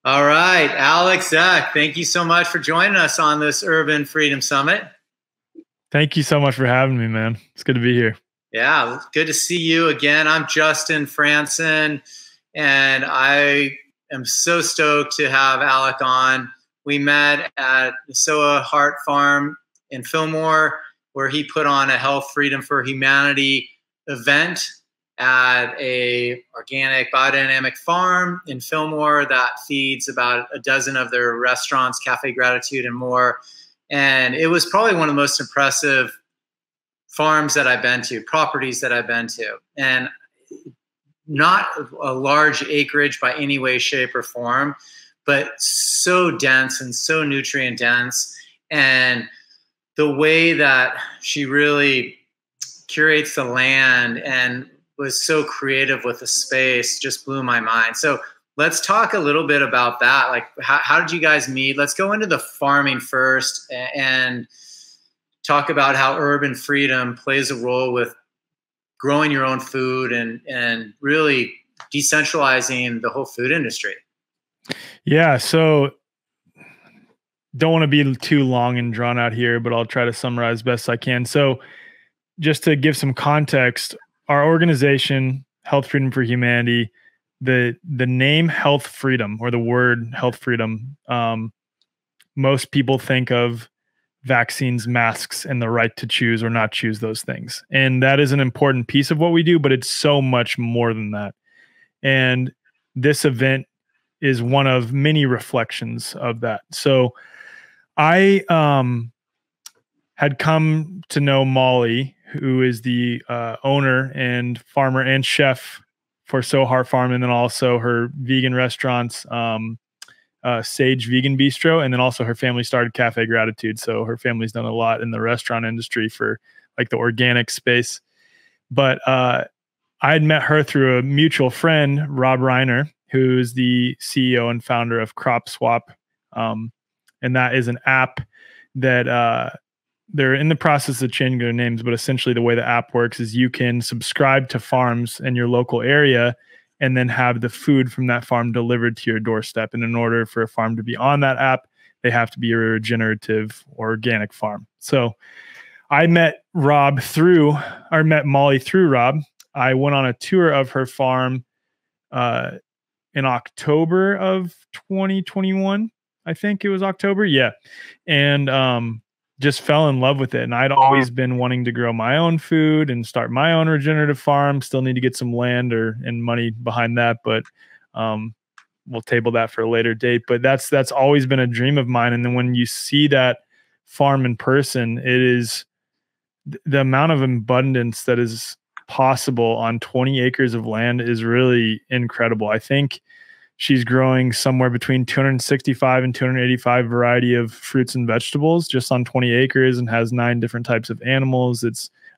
All right, Alec, Zech, thank you so much for joining us on this Urban Freedom Summit. Thank you so much for having me, man. It's good to be here. Yeah, good to see you again. I'm Justin Franson, and I am so stoked to have Alec on. We met at the Soa Heart Farm in Fillmore, where he put on a Health Freedom for Humanity event at a organic biodynamic farm in Fillmore that feeds about a dozen of their restaurants, Cafe Gratitude and more. And it was probably one of the most impressive farms that I've been to, properties that I've been to. And not a large acreage by any way, shape, or form, but so dense and so nutrient dense. And the way that she really curates the land and was so creative with the space just blew my mind. So let's talk a little bit about that. Like, how did you guys meet? Let's go into the farming first and talk about how urban freedom plays a role with growing your own food and really decentralizing the whole food industry. Yeah, so don't want to be too long and drawn out here, but I'll try to summarize best I can. So just to give some context, our organization, Health Freedom for Humanity, the name Health Freedom, or the word Health Freedom, most people think of vaccines, masks, and the right to choose or not choose those things. And that is an important piece of what we do, but it's so much more than that. And this event is one of many reflections of that. So I had come to know Molly, who is the owner and farmer and chef for So Heart Farm, and then also her vegan restaurants, Sage Vegan Bistro, and then also her family started Cafe Gratitude. So her family's done a lot in the restaurant industry for like the organic space. But I had met her through a mutual friend, Rob Reiner, who is the CEO and founder of Crop Swap. And that is an app that they're in the process of changing their names, but essentially the way the app works is you can subscribe to farms in your local area and then have the food from that farm delivered to your doorstep. And in order for a farm to be on that app, they have to be a regenerative organic farm. So I met Molly through Rob. I went on a tour of her farm in October of 2021. I think it was October. Yeah. And just fell in love with it. And I'd always been wanting to grow my own food and start my own regenerative farm. Still need to get some land and money behind that, but we'll table that for a later date. But that's always been a dream of mine. And then when you see that farm in person, it is the amount of abundance that is possible on 20 acres of land is really incredible. I think she's growing somewhere between 265 and 285 variety of fruits and vegetables just on 20 acres and has 9 different types of animals.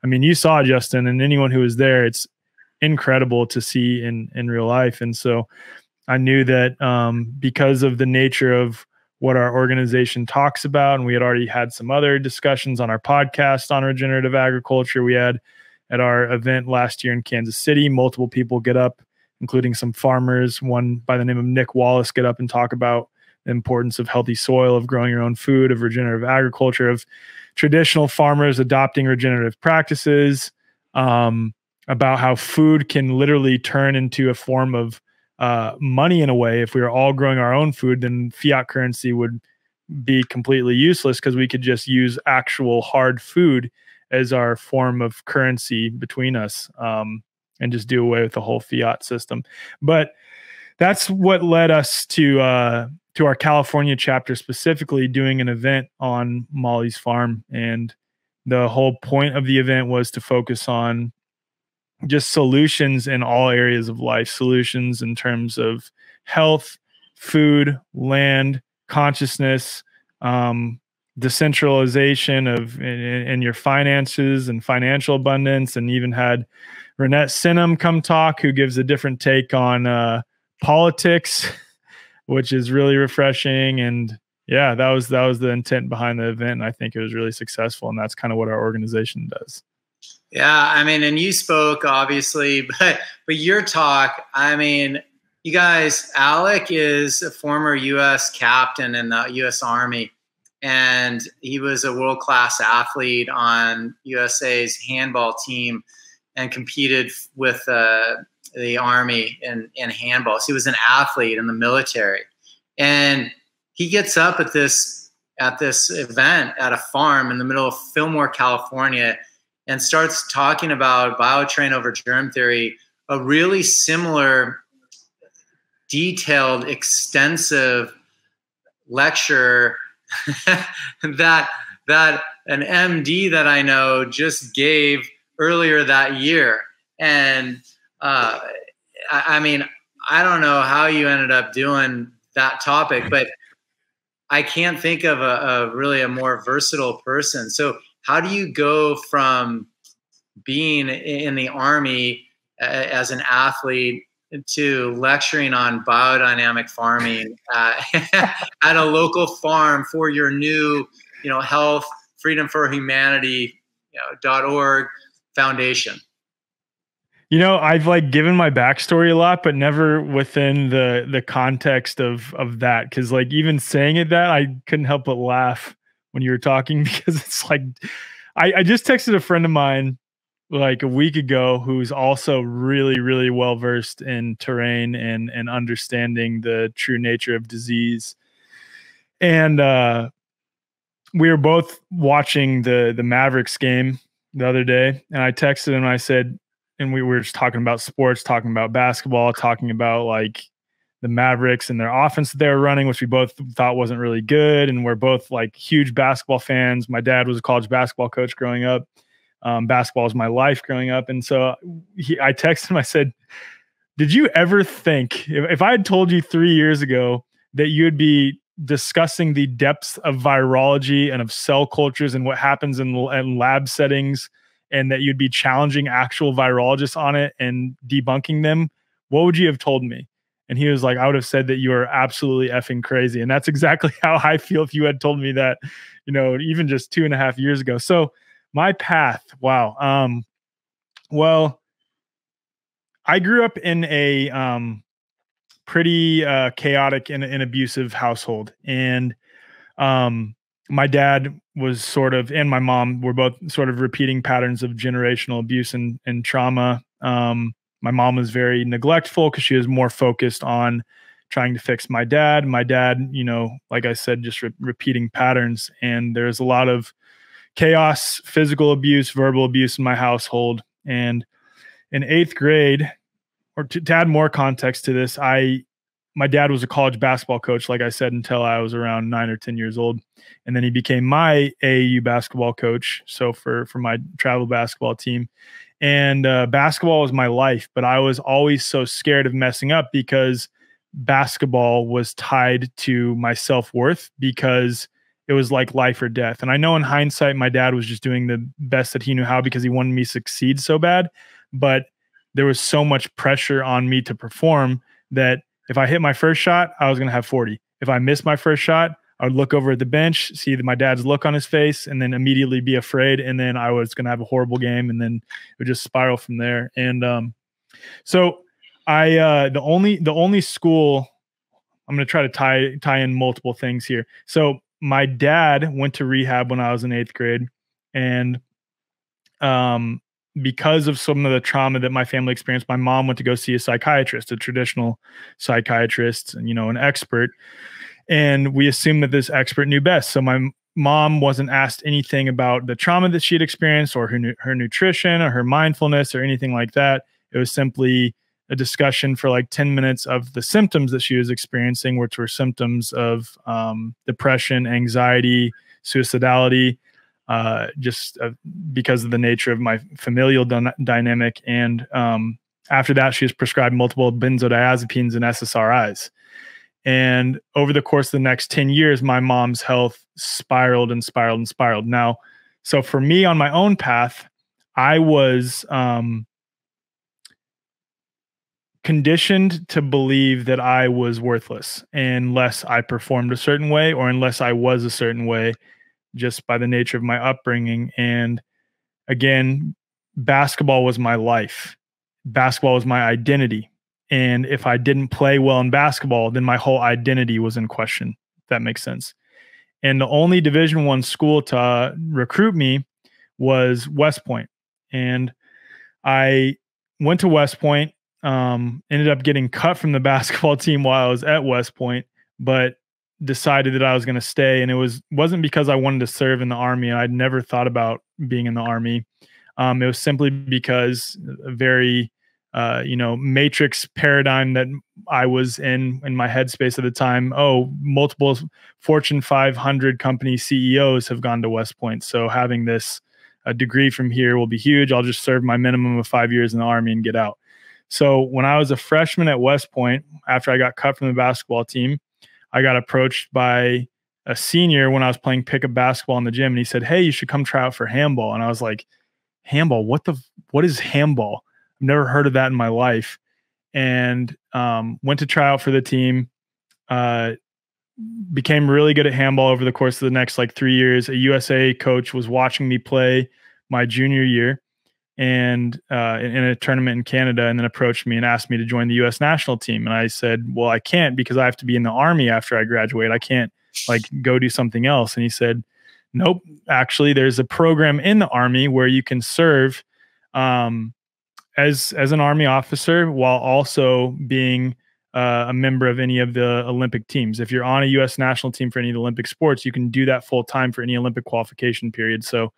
You saw Justin, and anyone who was there, it's incredible to see in real life. And so I knew that because of the nature of what our organization talks about, and we had already had some other discussions on our podcast on regenerative agriculture. We had at our event last year in Kansas City, multiple people get up, including some farmers, one by the name of Nick Wallace, get up and talk about the importance of healthy soil, of growing your own food, of regenerative agriculture, of traditional farmers adopting regenerative practices, about how food can literally turn into a form of money in a way. If we were all growing our own food, then fiat currency would be completely useless because we could just use actual hard food as our form of currency between us. And just do away with the whole fiat system. But that's what led us to our California chapter, specifically doing an event on Molly's farm. And the whole point of the event was to focus on just solutions in all areas of life, solutions in terms of health, food, land, consciousness, decentralization of in your finances and financial abundance, and even had Renette Sinham come talk, who gives a different take on politics, which is really refreshing. And yeah, that was the intent behind the event. And I think it was really successful. And that's kind of what our organization does. Yeah, and you spoke obviously, but your talk, you guys, Alec is a former U.S. captain in the U.S. Army, and he was a world-class athlete on USA's handball team and competed with the Army in handball. So he was an athlete in the military. And he gets up at this event at a farm in the middle of Fillmore, California, and starts talking about biotrain over germ theory, a really similar, detailed, extensive lecture that an MD that I know just gave earlier that year. And I mean, I don't know how you ended up doing that topic, but I can't think of a really a more versatile person. So how do you go from being in the Army as an athlete to lecturing on biodynamic farming at a local farm for your new, Health Freedom for Humanity, .org foundation? I've like given my backstory a lot, but never within the context of that. Cause like even saying it that I couldn't help but laugh when you were talking, because it's like, I just texted a friend of mine like a week ago who's also really, really well-versed in terrain and understanding the true nature of disease. And we were both watching the Mavericks game the other day, and I texted him and I said, and we were just talking about sports, talking about basketball, talking about like the Mavericks and their offense that they were running, which we both thought wasn't really good. And we're both like huge basketball fans. My dad was a college basketball coach growing up. Basketball was my life growing up. And so I texted him, I said, did you ever think, if I had told you 3 years ago that you would be discussing the depths of virology and of cell cultures and what happens in lab settings, and that you'd be challenging actual virologists on it and debunking them, what would you have told me? And he was like, I would have said that you are absolutely effing crazy. And that's exactly how I feel if you had told me that, even just 2.5 years ago. So my path, wow. Well, I grew up in a pretty chaotic and abusive household. And my dad was sort of, and my mom were both sort of repeating patterns of generational abuse and trauma. My mom was very neglectful because she was more focused on trying to fix my dad. My dad, like I said, just repeating patterns. And there's a lot of chaos, physical abuse, verbal abuse in my household. And in 8th grade, or to add more context to this, my dad was a college basketball coach, like I said, until I was around 9 or 10 years old. And then he became my AAU basketball coach. So for my travel basketball team. And basketball was my life, but I was always so scared of messing up because basketball was tied to my self-worth, because it was like life or death. And I know in hindsight, my dad was just doing the best that he knew how because he wanted me to succeed so bad. But there was so much pressure on me to perform that if I hit my first shot, I was going to have 40. If I missed my first shot, I would look over at the bench, see my dad's look on his face, and then immediately be afraid. And then I was going to have a horrible game, and then it would just spiral from there. And so the only school, I'm going to try to tie in multiple things here. So my dad went to rehab when I was in 8th grade, and because of some of the trauma that my family experienced, my mom went to go see a psychiatrist, a traditional psychiatrist, and an expert. And we assumed that this expert knew best. So my mom wasn't asked anything about the trauma that she had experienced, or her nutrition, or her mindfulness, or anything like that. It was simply a discussion for like 10 minutes of the symptoms that she was experiencing, which were symptoms of depression, anxiety, suicidality, because of the nature of my familial dynamic. And after that, she was prescribed multiple benzodiazepines and SSRIs. And over the course of the next 10 years, my mom's health spiraled and spiraled and spiraled. Now, so for me on my own path, I was conditioned to believe that I was worthless unless I performed a certain way, or unless I was a certain way, just by the nature of my upbringing. And again, basketball was my life. Basketball was my identity. And if I didn't play well in basketball, then my whole identity was in question. If that makes sense. And the only Division I school to recruit me was West Point. And I went to West Point, ended up getting cut from the basketball team while I was at West Point, but decided that I was going to stay. And it wasn't because I wanted to serve in the Army. I'd never thought about being in the Army. It was simply because a very, matrix paradigm that I was in my headspace at the time. Oh, multiple Fortune 500 company CEOs have gone to West Point. So having this degree from here will be huge. I'll just serve my minimum of 5 years in the Army and get out. So when I was a freshman at West Point, after I got cut from the basketball team, I got approached by a senior when I was playing pickup basketball in the gym. And he said, "Hey, you should come try out for handball." And I was like, handball? What is handball? I've never heard of that in my life. And went to try out for the team, became really good at handball over the course of the next 3 years. A USA coach was watching me play my junior year and in a tournament in Canada, and then approached me and asked me to join the US national team. And I said, well, I can't because I have to be in the Army after I graduate. I can't go do something else. And he said, nope, actually there's a program in the Army where you can serve as an Army officer while also being a member of any of the Olympic teams. If you're on a US national team for any of the Olympic sports, you can do that full time for any Olympic qualification period. So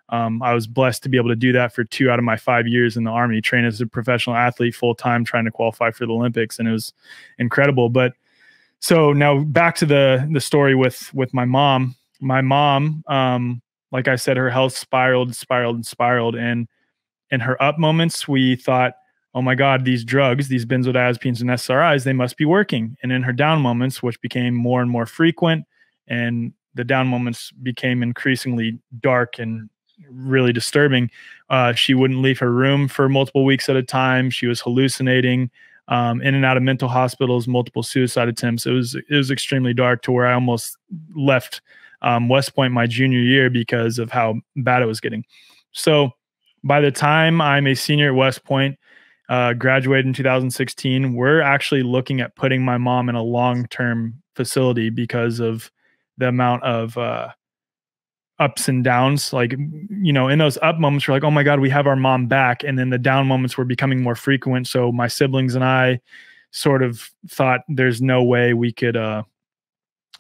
I was blessed to be able to do that for 2 out of my 5 years in the Army, train as a professional athlete full time, trying to qualify for the Olympics. And it was incredible. But so now back to the story with my mom. My mom, like I said, her health spiraled. And in her up moments, we thought, oh my God, these drugs, these benzodiazepines and SRIs, they must be working. And in her down moments, which became more and more frequent, and the down moments became increasingly dark and really disturbing, she wouldn't leave her room for multiple weeks at a time. She was hallucinating, in and out of mental hospitals, multiple suicide attempts. It was extremely dark to where I almost left West Point my junior year because of how bad it was getting. So by the time I'm a senior at West Point, graduated in 2016, we're actually looking at putting my mom in a long-term facility because of the amount of ups and downs. In those up moments, we're like, oh my God, we have our mom back. And then the down moments were becoming more frequent. So my siblings and I sort of thought there's no way we could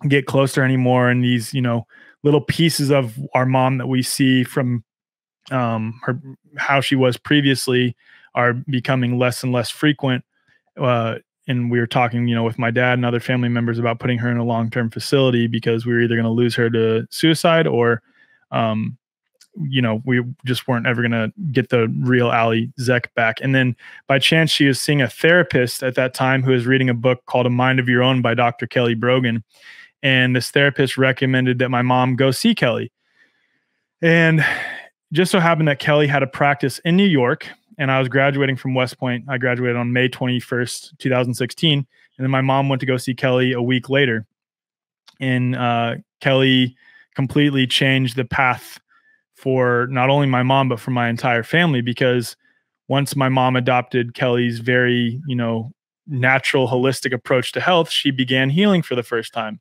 get closer anymore. And these, little pieces of our mom that we see from her, how she was previously, are becoming less and less frequent. And we were talking, with my dad and other family members about putting her in a long-term facility because we were either going to lose her to suicide or, we just weren't ever going to get the real Zech back. And then by chance, she was seeing a therapist at that time who was reading a book called A Mind of Your Own by Dr. Kelly Brogan. And this therapist recommended that my mom go see Kelly. And just so happened that Kelly had a practice in New York, and I was graduating from West Point. I graduated on May 21st, 2016. And then my mom went to go see Kelly a week later. And Kelly completely changed the path for not only my mom, but for my entire family, because once my mom adopted Kelly's very, natural, holistic approach to health, she began healing for the first time.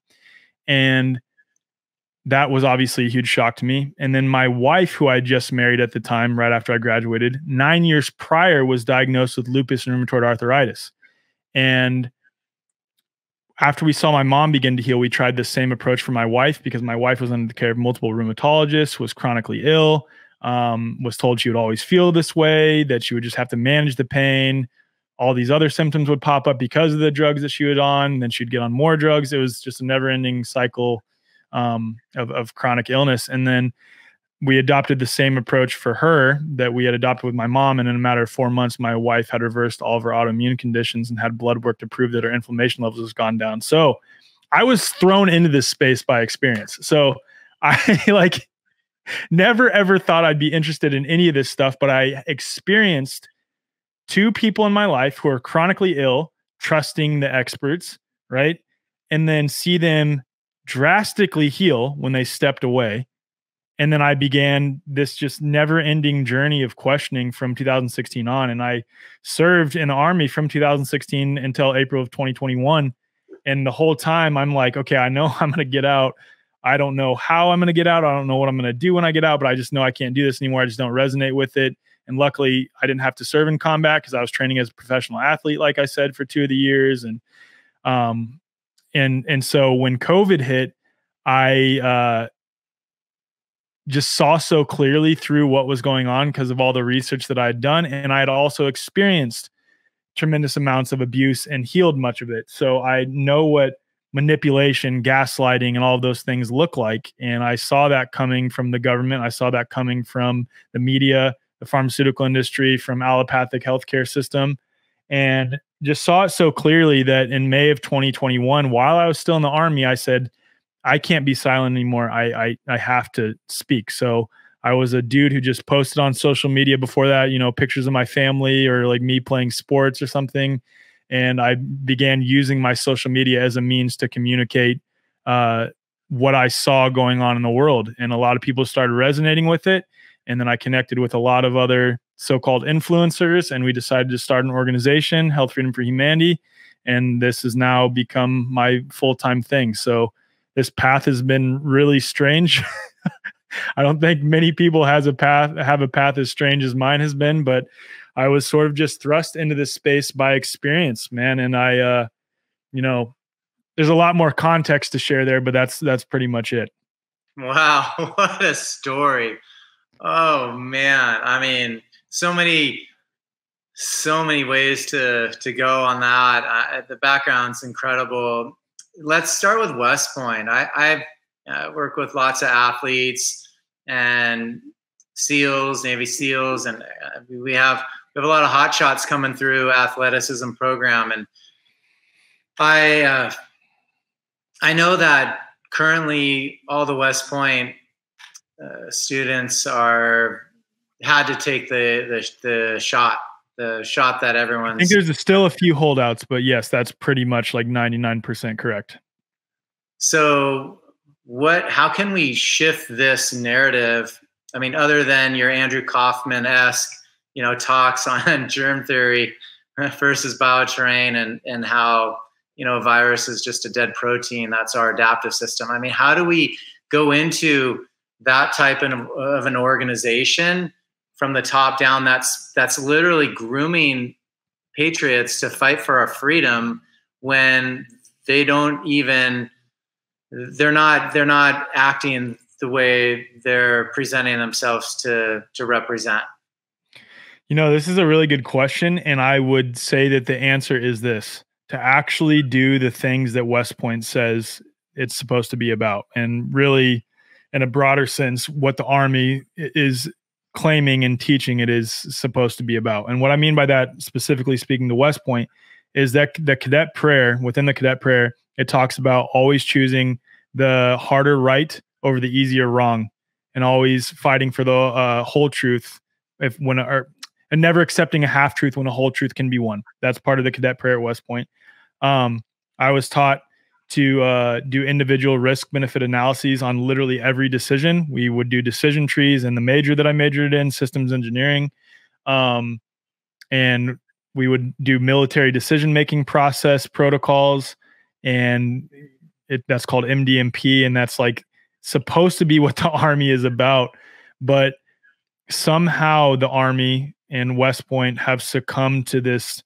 And that was obviously a huge shock to me. And then my wife, who I just married at the time, right after I graduated, 9 years prior, was diagnosed with lupus and rheumatoid arthritis. And after we saw my mom begin to heal, we tried the same approach for my wife, because my wife was under the care of multiple rheumatologists, was chronically ill, was told she would always feel this way, that she would just have to manage the pain. All these other symptoms would pop up because of the drugs that she was on. Then she'd get on more drugs. It was just a never-ending cycle of chronic illness. And then we adopted the same approach for her that we had adopted with my mom. And in a matter of 4 months, my wife had reversed all of her autoimmune conditions and had blood work to prove that her inflammation levels has gone down. So I was thrown into this space by experience. So I never ever thought I'd be interested in any of this stuff, but I experienced 2 people in my life who are chronically ill, trusting the experts, right? And then see them drastically heal when they stepped away, And then I began this just never ending journey of questioning from 2016 on. And I served in the Army from 2016 until April of 2021. And the whole time I'm like, okay, I know I'm going to get out. I don't know how I'm going to get out. I don't know what I'm going to do when I get out, but I just know I can't do this anymore. I just don't resonate with it. And luckily I didn't have to serve in combat because I was training as a professional athlete, like I said, for 2 of the years. And so when COVID hit, I just saw so clearly through what was going on because of all the research that I had done. And I had also experienced tremendous amounts of abuse and healed much of it. So I know what manipulation, gaslighting, and all of those things look like. And I saw that coming from the government. I saw that coming from the media, the pharmaceutical industry, from allopathic healthcare system, and just saw it so clearly that in May of 2021, while I was still in the Army, I said, I can't be silent anymore. I have to speak. So I was a dude who just posted on social media before that, you know, pictures of my family or like me playing sports or something. And I began using my social media as a means to communicate what I saw going on in the world. And a lot of people started resonating with it. And then I connected with a lot of other so-called influencers, and we decided to start an organization, Health Freedom for Humanity. And this has now become my full-time thing. So this path has been really strange. I don't think many people have a path as strange as mine has been, but I was sort of just thrust into this space by experience, man. And I, you know, there's a lot more context to share there, but that's pretty much it. Wow, what a story. Oh man. I mean, so many ways to go on that. The background's incredible. Let's start with West Point. I've worked with lots of athletes and SEALs, Navy SEALs, and we have a lot of hot shots coming through athleticism program. And I know that currently all the West Point students had to take the shot that everyone's. I think there's still a few holdouts, but yes, that's pretty much like 99% correct. So how can we shift this narrative? I mean, other than your Andrew Kaufman-esque, you know, talks on germ theory versus bioterrain and how, you know, a virus is just a dead protein. That's our adaptive system. I mean, how do we go into that type of an organization from the top down that's literally grooming patriots to fight for our freedom when they're not acting the way they're presenting themselves to represent? You know, this is a really good question. And I would say that the answer is this: to actually do the things that West Point says it's supposed to be about. And really, in a broader sense, what the Army is claiming and teaching it is supposed to be about. And what I mean by that, specifically speaking to West Point, is that the cadet prayer, within the cadet prayer, it talks about always choosing the harder right over the easier wrong, and always fighting for the whole truth and never accepting a half truth when a whole truth can be won. That's part of the cadet prayer at West Point. I was taught to do individual risk benefit analyses on literally every decision. We would do decision trees in the major that I majored in, systems engineering. And we would do military decision-making process protocols, and that's called MDMP. And that's like supposed to be what the Army is about. But somehow the Army and West Point have succumbed to this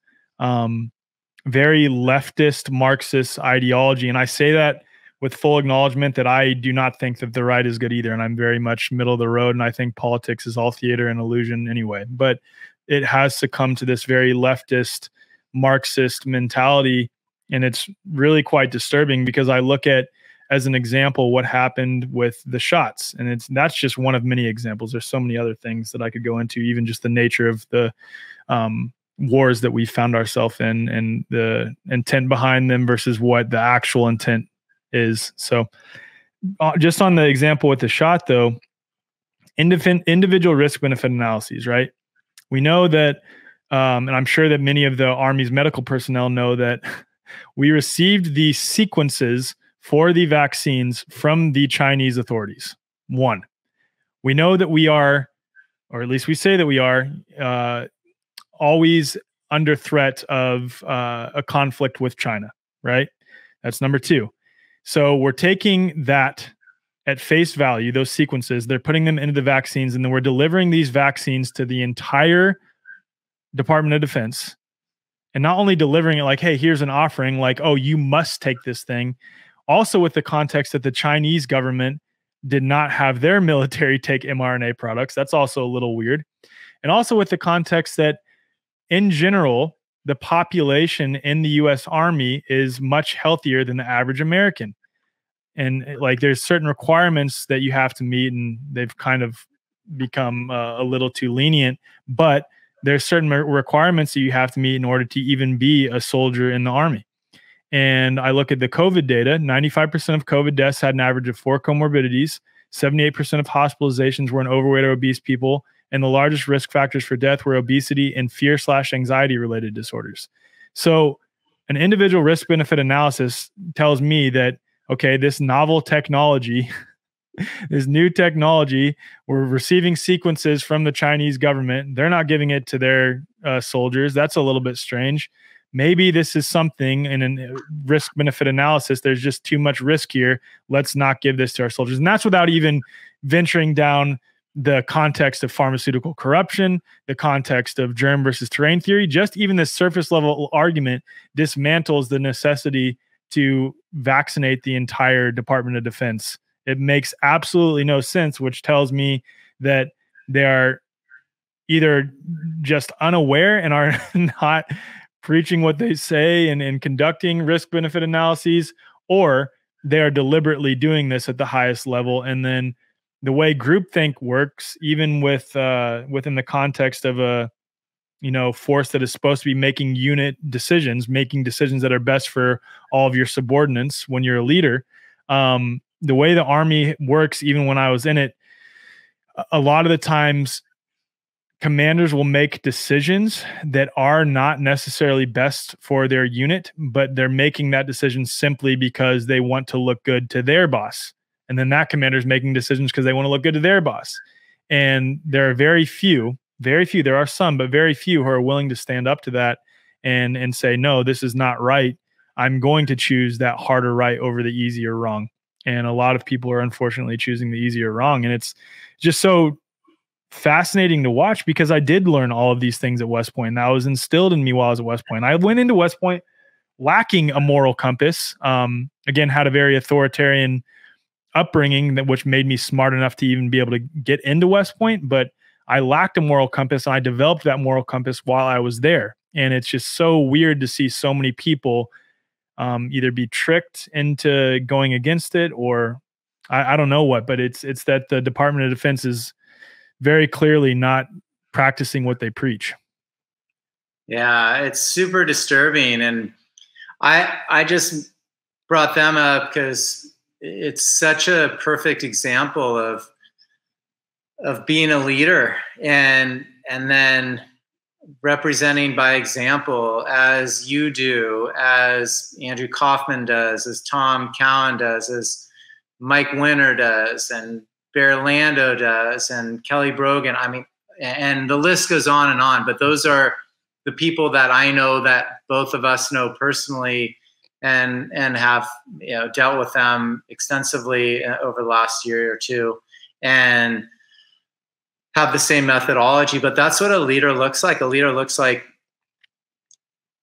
very leftist Marxist ideology. And I say that with full acknowledgement that I do not think that the right is good either. And I'm very much middle of the road. And I think politics is all theater and illusion anyway. But it has succumbed to this very leftist Marxist mentality. And it's really quite disturbing because I look at, as an example, what happened with the shots. And that's just one of many examples. There's so many other things that I could go into, even just the nature of the wars that we found ourselves in and the intent behind them versus what the actual intent is. So just on the example with the shot, though, individual risk benefit analyses, right? We know that, and I'm sure that many of the Army's medical personnel know that we received the sequences for the vaccines from the Chinese authorities. One, We know that we are, or at least we say that we are, always under threat of a conflict with China, right? That's number two. So we're taking that at face value, those sequences, they're putting them into the vaccines, and then we're delivering these vaccines to the entire Department of Defense. And not only delivering it like, hey, here's an offering, like, oh, you must take this thing. Also with the context that the Chinese government did not have their military take mRNA products. That's also a little weird. And also with the context that in general, the population in the US Army is much healthier than the average American. And like there's certain requirements that you have to meet, and they've kind of become a little too lenient, but there's certain requirements that you have to meet in order to even be a soldier in the Army. And I look at the COVID data, 95% of COVID deaths had an average of 4 comorbidities, 78% of hospitalizations were in overweight or obese people, and the largest risk factors for death were obesity and fear/anxiety related disorders. So an individual risk benefit analysis tells me that, okay, this novel technology, this new technology, we're receiving sequences from the Chinese government. They're not giving it to their soldiers. That's a little bit strange. Maybe this is something in a risk benefit analysis. There's just too much risk here. Let's not give this to our soldiers. And that's without even venturing down the context of pharmaceutical corruption, the context of germ versus terrain theory. Just even this surface level argument dismantles the necessity to vaccinate the entire Department of Defense. It makes absolutely no sense, which tells me that they are either just unaware and are not preaching what they say and conducting risk benefit analyses, or they are deliberately doing this at the highest level. And then the way groupthink works, even with within the context of a force that is supposed to be making unit decisions, making decisions that are best for all of your subordinates when you're a leader. The way the Army works, even when I was in it, a lot of the times commanders will make decisions that are not necessarily best for their unit, but they're making that decision simply because they want to look good to their boss. And then that commander is making decisions because they want to look good to their boss. And there are very few, there are some, but very few who are willing to stand up to that and say, no, this is not right. I'm going to choose that harder right over the easier wrong. And a lot of people are unfortunately choosing the easier wrong. And it's just so fascinating to watch, because I did learn all of these things at West Point. And that was instilled in me while I was at West Point. I went into West Point lacking a moral compass. Again, had a very authoritarian upbringing which made me smart enough to even be able to get into West Point, but I lacked a moral compass, and I developed that moral compass while I was there. And it's just so weird to see so many people either be tricked into going against it, or I don't know what, but it's that the Department of Defense is very clearly not practicing what they preach. Yeah, it's super disturbing. And I just brought them up because it's such a perfect example of being a leader and then representing by example, as you do, as Andrew Kaufman does, as Tom Cowan does, as Mike Winter does, and Bear Lando does, and Kelly Brogan. I mean, and the list goes on, but those are the people that I know, that both of us know personally, and have dealt with them extensively over the last year or two, and have the same methodology. But that's what a leader looks like. A leader looks like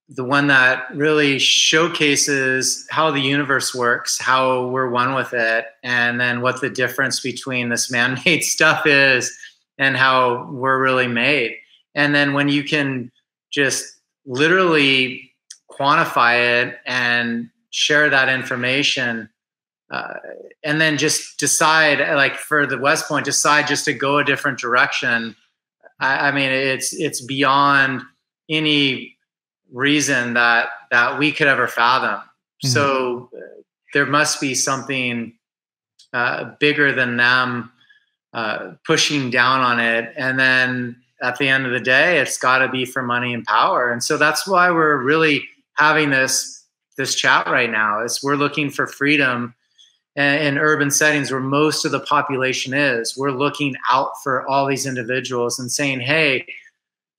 the one that really showcases how the universe works, how we're one with it, and then what the difference between this man-made stuff is and how we're really made. And then when you can just literally quantify it and share that information, and then just decide, like for the West Point, decide just to go a different direction. I mean, it's beyond any reason that we could ever fathom. Mm-hmm. So there must be something bigger than them pushing down on it. And then at the end of the day, it's got to be for money and power. And so that's why we're really having this chat right now. Is we're looking for freedom in urban settings where most of the population is, we're looking out for all these individuals and saying, hey,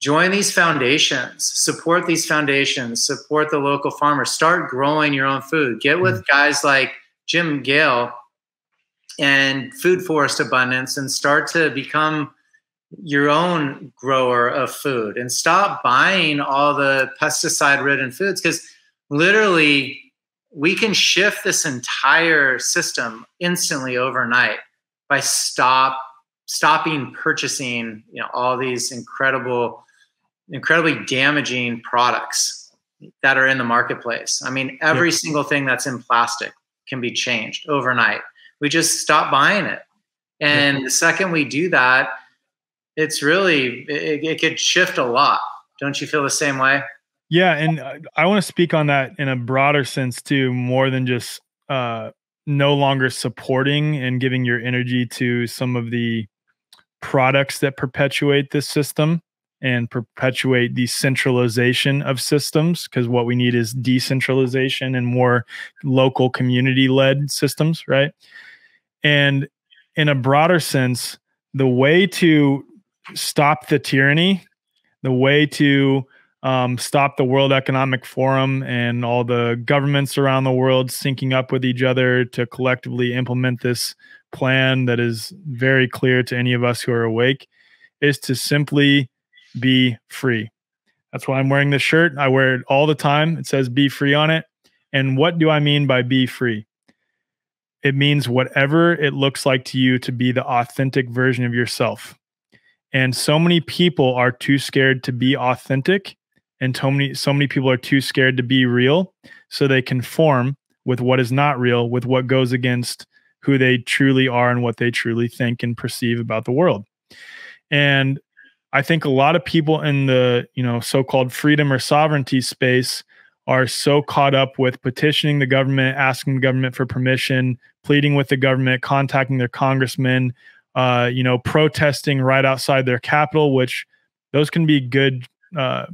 join these foundations, support these foundations, support the local farmers, start growing your own food. Get with guys like Jim Gale and Food Forest Abundance and start to become your own grower of food and stop buying all the pesticide-ridden foods, because literally we can shift this entire system instantly overnight by stopping purchasing, all these incredibly damaging products that are in the marketplace. I mean, every single thing that's in plastic can be changed overnight. We just stop buying it. And the second we do that, it's really, it could shift a lot. Don't you feel the same way? Yeah. And I want to speak on that in a broader sense too, more than just no longer supporting and giving your energy to some of the products that perpetuate this system and perpetuate the centralization of systems, because what we need is decentralization and more local community-led systems, right? And in a broader sense, the way to stop the tyranny, the way to stop the World Economic Forum and all the governments around the world syncing up with each other to collectively implement this plan that is very clear to any of us who are awake, is to simply be free. That's why I'm wearing this shirt. I wear it all the time. It says be free on it. And what do I mean by be free? It means whatever it looks like to you to be the authentic version of yourself. And so many people are too scared to be authentic, and so many people are too scared to be real, so they conform with what is not real, with what goes against who they truly are and what they truly think and perceive about the world. And I think a lot of people in the, so-called freedom or sovereignty space are so caught up with petitioning the government, asking the government for permission, pleading with the government, contacting their congressmen, protesting right outside their capital, which those can be good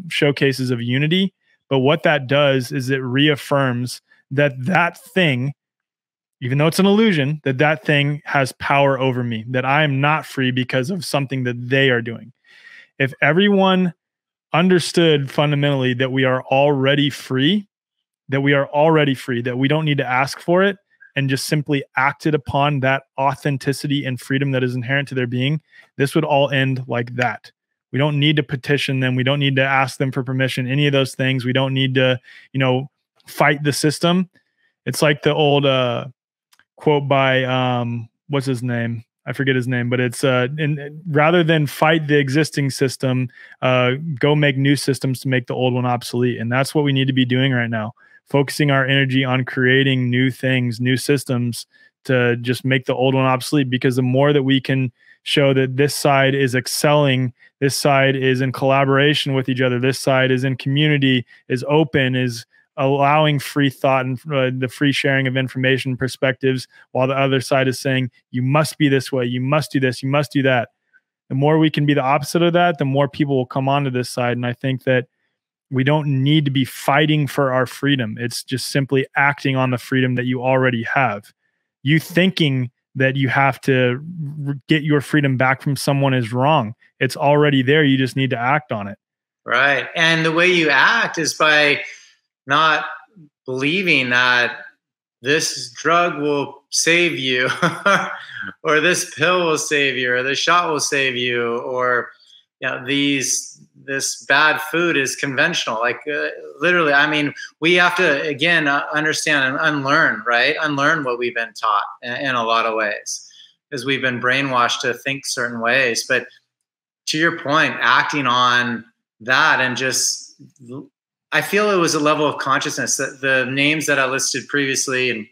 showcases of unity. But what that does is it reaffirms that thing, even though it's an illusion, that thing has power over me, that I am not free because of something that they are doing. If everyone understood fundamentally that we are already free, that we don't need to ask for it, and just simply acted upon that authenticity and freedom that is inherent to their being, this would all end like that. We don't need to petition them. We don't need to ask them for permission, any of those things. We don't need to, fight the system. It's like the old quote by, what's his name? I forget his name, but it's rather than fight the existing system, go make new systems to make the old one obsolete. And that's what we need to be doing right now. Focusing our energy on creating new things, new systems to just make the old one obsolete. Because the more that we can show that this side is excelling, this side is in collaboration with each other, this side is in community, is open, is allowing free thought and the free sharing of information perspectives, while the other side is saying, you must be this way, you must do this, you must do that. The more we can be the opposite of that, the more people will come onto this side. And I think that we don't need to be fighting for our freedom. It's just simply acting on the freedom that you already have. You thinking that you have to get your freedom back from someone is wrong. It's already there. You just need to act on it. Right. And the way you act is by not believing that this drug will save you or this pill will save you or this shot will save you, or this bad food is conventional. Like literally, I mean, we have to, again, understand and unlearn, right? Unlearn what we've been taught in a lot of ways, because we've been brainwashed to think certain ways. But to your point, acting on that, and just, I feel it was a level of consciousness that the names that I listed previously, and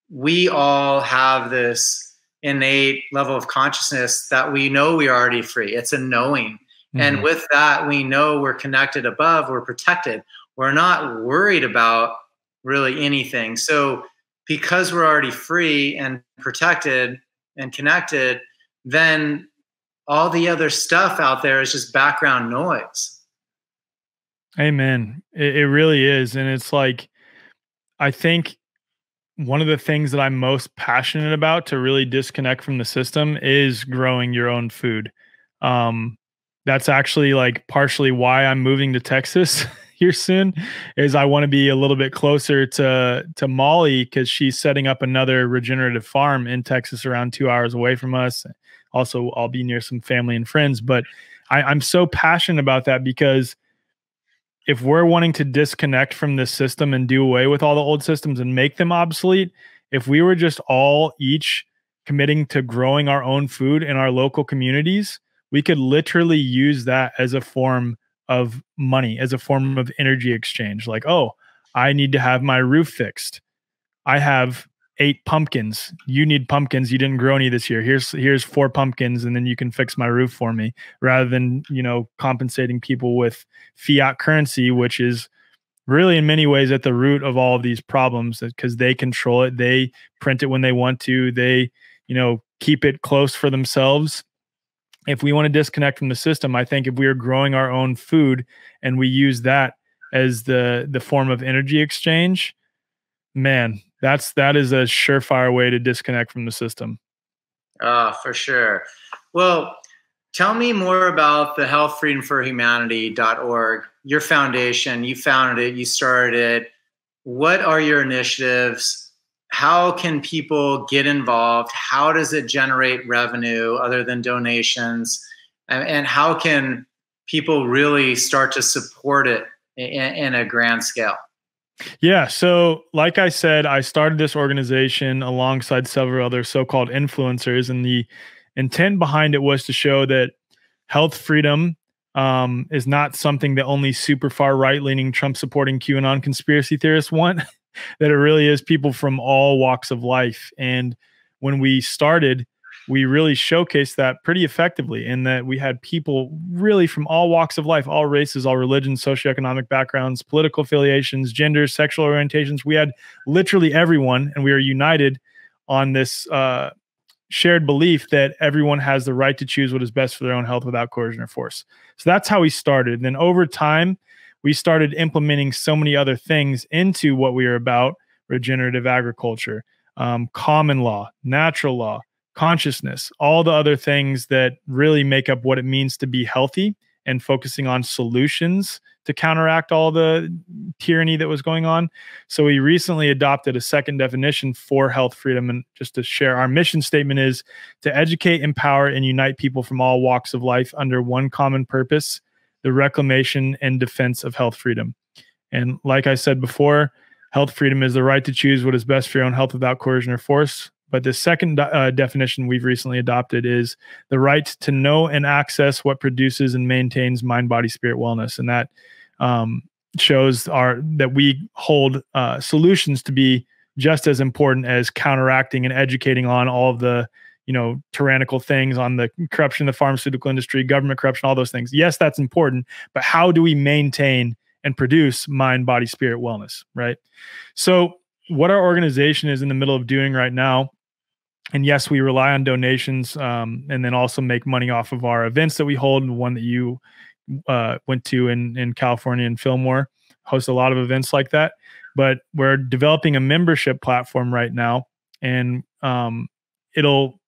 we all have this innate level of consciousness that we know we are already free. It's a knowing. Mm-hmm. And with that, we know we're connected above, we're protected. We're not worried about really anything. So because we're already free and protected and connected, then all the other stuff out there is just background noise. Amen. It really is. And it's like, I think one of the things that I'm most passionate about to really disconnect from the system is growing your own food. That's actually like partially why I'm moving to Texas here soon, is I want to be a little bit closer to Molly, because she's setting up another regenerative farm in Texas around 2 hours away from us. Also, I'll be near some family and friends, but I'm so passionate about that, because if we're wanting to disconnect from this system and do away with all the old systems and make them obsolete, if we were just all each committing to growing our own food in our local communities, we could literally use that as a form of money, as a form of energy exchange. Like, oh, I need to have my roof fixed. I have 8 pumpkins. You need pumpkins. You didn't grow any this year. Here's 4 pumpkins, and then you can fix my roof for me, rather than, compensating people with fiat currency, which is really in many ways at the root of all of these problems, because they control it. They print it when they want to. They, keep it close for themselves. If we want to disconnect from the system, I think if we are growing our own food and we use that as the form of energy exchange, man, that is a surefire way to disconnect from the system. For sure. Well, tell me more about the healthfreedomforhumanity.org, your foundation. You founded it, you started it. What are your initiatives? How can people get involved? How does it generate revenue other than donations? And how can people really start to support it in a grand scale? Yeah. So like I said, I started this organization alongside several other so-called influencers, and the intent behind it was to show that health freedom is not something that only super far right-leaning Trump-supporting QAnon conspiracy theorists want, that it really is people from all walks of life. And when we started, we really showcased that pretty effectively, in that we had people really from all walks of life, all races, all religions, socioeconomic backgrounds, political affiliations, genders, sexual orientations. We had literally everyone, and we are united on this shared belief that everyone has the right to choose what is best for their own health without coercion or force. So that's how we started. And then over time, we started implementing so many other things into what we are about: regenerative agriculture, common law, natural law, consciousness, all the other things that really make up what it means to be healthy, and focusing on solutions to counteract all the tyranny that was going on. So we recently adopted a second definition for health freedom. And just to share, our mission statement is to educate, empower, and unite people from all walks of life under one common purpose: the reclamation and defense of health freedom. And like I said before, health freedom is the right to choose what is best for your own health without coercion or force. But the second definition we've recently adopted is the right to know and access what produces and maintains mind, body, spirit wellness. And that shows that we hold solutions to be just as important as counteracting and educating on all of the tyrannical things, on the corruption of the pharmaceutical industry, government corruption, all those things. Yes, that's important, but how do we maintain and produce mind, body, spirit wellness, right? So what our organization is in the middle of doing right now, and yes, we rely on donations, and then also make money off of our events that we hold. The one that you went to in California and Fillmore, host a lot of events like that. But we're developing a membership platform right now, and it'll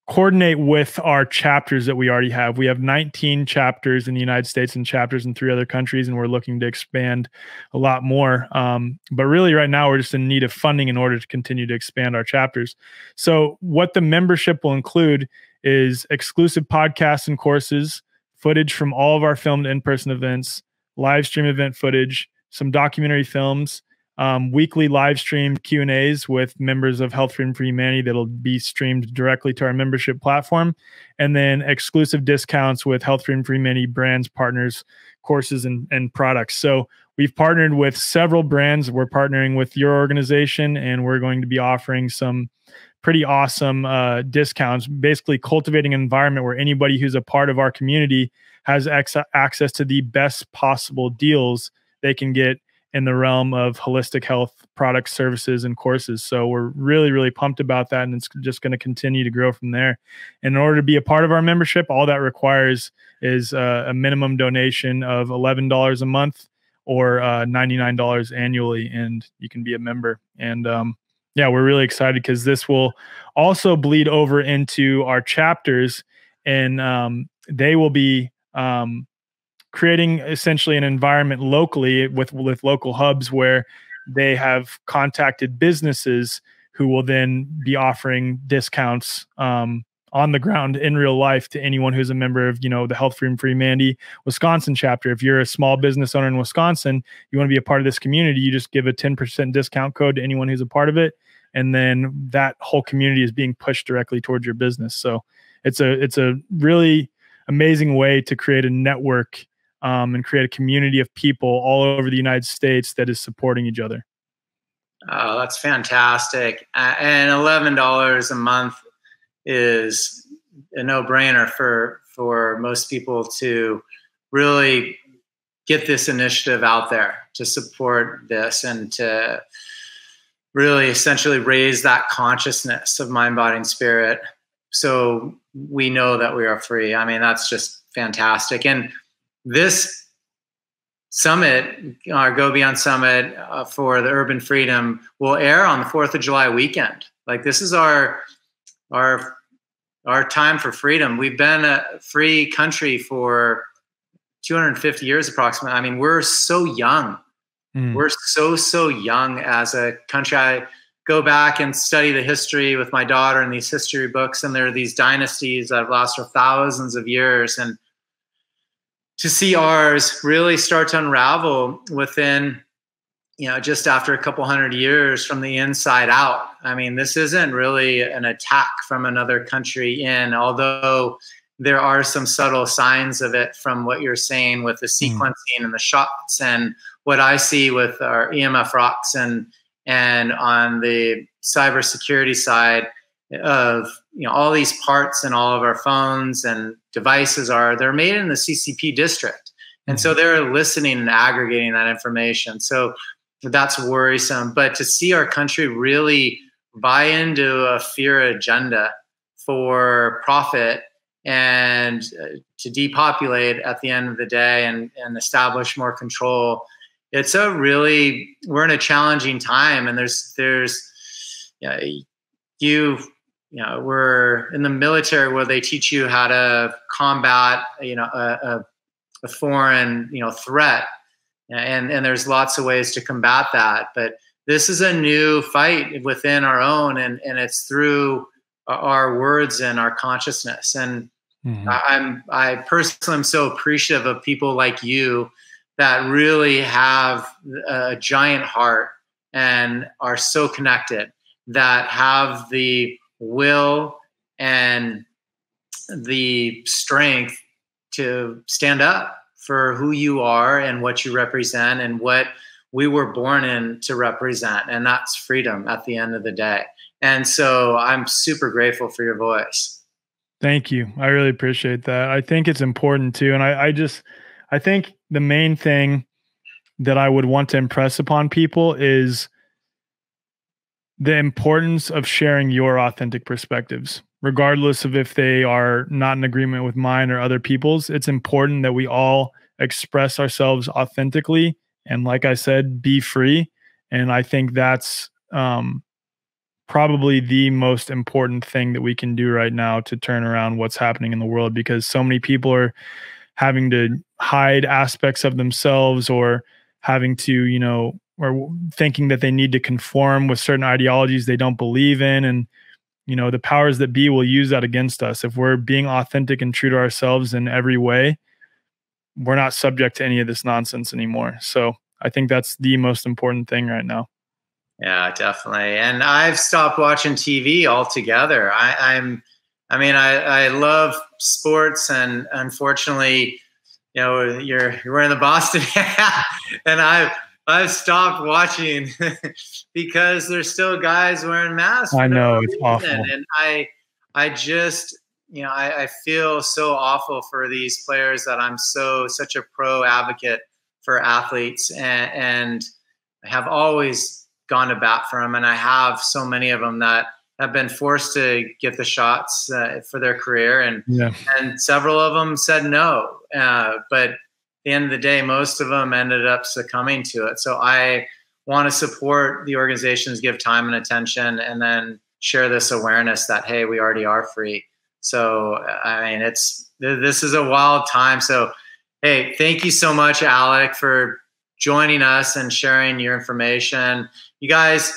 coordinate with our chapters that we already have. We have 19 chapters in the United States and chapters in 3 other countries, and we're looking to expand a lot more. But really right now, we're just in need of funding in order to continue to expand our chapters. So what the membership will include is exclusive podcasts and courses, footage from all of our filmed in-person events, live stream event footage, some documentary films, weekly live stream Q&As with members of Health Freedom for Humanity that'll be streamed directly to our membership platform, and then exclusive discounts with Health Freedom for Humanity brands, partners, courses, and products. So we've partnered with several brands. We're partnering with your organization, and we're going to be offering some pretty awesome discounts, basically cultivating an environment where anybody who's a part of our community has access to the best possible deals they can get in the realm of holistic health products, services, and courses. So we're really, really pumped about that, and it's just going to continue to grow from there. And in order to be a part of our membership, all that requires is a minimum donation of $11 a month or $99 annually, and you can be a member. And yeah, we're really excited because this will also bleed over into our chapters, and they will be creating essentially an environment locally with local hubs where they have contacted businesses who will then be offering discounts on the ground in real life to anyone who's a member of, the Health Freedom Free Mandy Wisconsin chapter. If you're a small business owner in Wisconsin, you want to be a part of this community, you just give a 10% discount code to anyone who's a part of it. And then that whole community is being pushed directly towards your business. So it's a really amazing way to create a network and create a community of people all over the United States that is supporting each other. Oh, that's fantastic. And $11 a month is a no-brainer for most people to really get this initiative out there, to support this and to really essentially raise that consciousness of mind, body, and spirit. So we know that we are free. I mean, that's just fantastic. And this summit, our Go Beyond Summit for the Urban Freedom, will air on the 4th of July weekend. Like, this is our time for freedom. We've been a free country for 250 years approximately. I mean, we're so young. We're so young as a country. I go back and study the history with my daughter in these history books, and there are these dynasties that have lasted for thousands of years. And to see ours really start to unravel within, just after a couple hundred years from the inside out. I mean, this isn't really an attack from another country in, although there are some subtle signs of it from what you're saying with the sequencing and the shots, and what I see with our EMF rocks and on the cybersecurity side of, all these parts and all of our phones and devices they're made in the CCP district. And so they're listening and aggregating that information. So that's worrisome. But to see our country really buy into a fear agenda for profit and to depopulate at the end of the day and establish more control, we're in a challenging time. And we're in the military where they teach you how to combat, a foreign, threat. And there's lots of ways to combat that. But this is a new fight within our own, and it's through our words and our consciousness. And I personally am so appreciative of people like you that really have a giant heart and are so connected, that have the will and the strength to stand up for who you are and what you represent and what we were born in to represent. And that's freedom at the end of the day. And so I'm super grateful for your voice. Thank you. I really appreciate that. I think it's important too. And I think the main thing that I would want to impress upon people is the importance of sharing your authentic perspectives, regardless of if they are not in agreement with mine or other people's. It's important that we all express ourselves authentically and, like I said, be free. And I think that's probably the most important thing that we can do right now to turn around what's happening in the world, because so many people are having to hide aspects of themselves, or having to, or thinking that they need to conform with certain ideologies they don't believe in. And, the powers that be will use that against us. If we're being authentic and true to ourselves in every way, we're not subject to any of this nonsense anymore. So I think that's the most important thing right now. Yeah, definitely. And I've stopped watching TV altogether. I love sports, and unfortunately, you're wearing the Boston hat, and I've stopped watching because there's still guys wearing masks. I know, it's awful. And I just, I feel so awful for these players that I'm such a pro advocate for athletes, and I have always gone to bat for them. And I have so many of them that have been forced to get the shots for their career. And several of them said no. But at the end of the day, most of them ended up succumbing to it. So I want to support the organizations, give time and attention, and then share this awareness that, hey, we already are free. So, I mean, this is a wild time. So, hey, thank you so much, Alec, for joining us and sharing your information. You guys,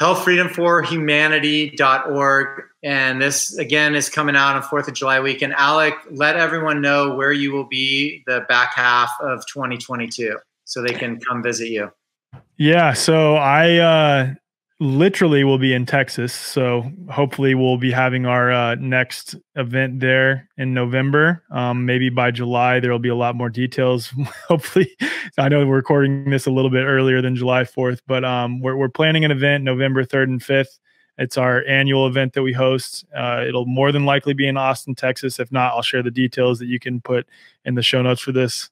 healthfreedomforhumanity.org. And this, again, is coming out on 4th of July weekend. Alec, let everyone know where you will be the back half of 2022 so they can come visit you. Yeah, so I literally will be in Texas. So hopefully we'll be having our next event there in November. Maybe by July, there'll be a lot more details. Hopefully, I know we're recording this a little bit earlier than July 4th, but we're planning an event November 3rd and 5th. It's our annual event that we host. It'll more than likely be in Austin, Texas. If not, I'll share the details that you can put in the show notes for this.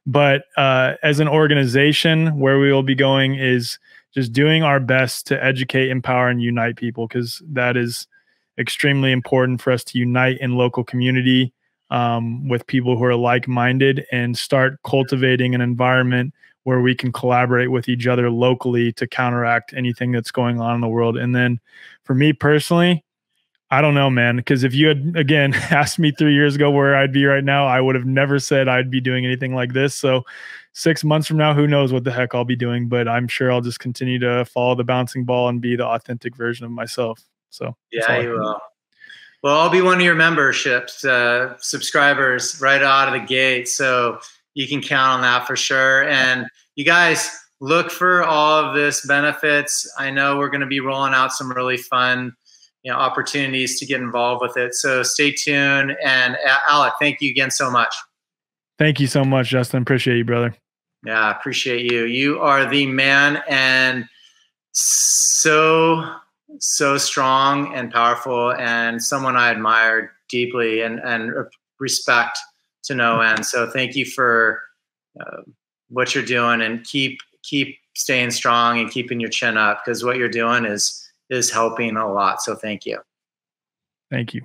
But as an organization, where we will be going is just doing our best to educate, empower, and unite people, because that is extremely important for us to unite in local community with people who are like-minded and start cultivating an environment where we can collaborate with each other locally to counteract anything that's going on in the world. And then for me personally, I don't know, man, because if you had, again, asked me 3 years ago where I'd be right now, I would have never said I'd be doing anything like this. So 6 months from now, who knows what the heck I'll be doing, but I'm sure I'll just continue to follow the bouncing ball and be the authentic version of myself. So yeah, you will. Well, I'll be one of your memberships, subscribers right out of the gate. So you can count on that for sure. And you guys, look for all of this benefits. I know we're going to be rolling out some really fun, opportunities to get involved with it. So stay tuned. And Alec, thank you again so much. Thank you so much, Justin. Appreciate you, brother. Yeah, I appreciate you. You are the man, and so strong and powerful, and someone I admire deeply and respect to no end. So thank you for what you're doing, and keep staying strong and keeping your chin up, because what you're doing is helping a lot. So thank you. Thank you.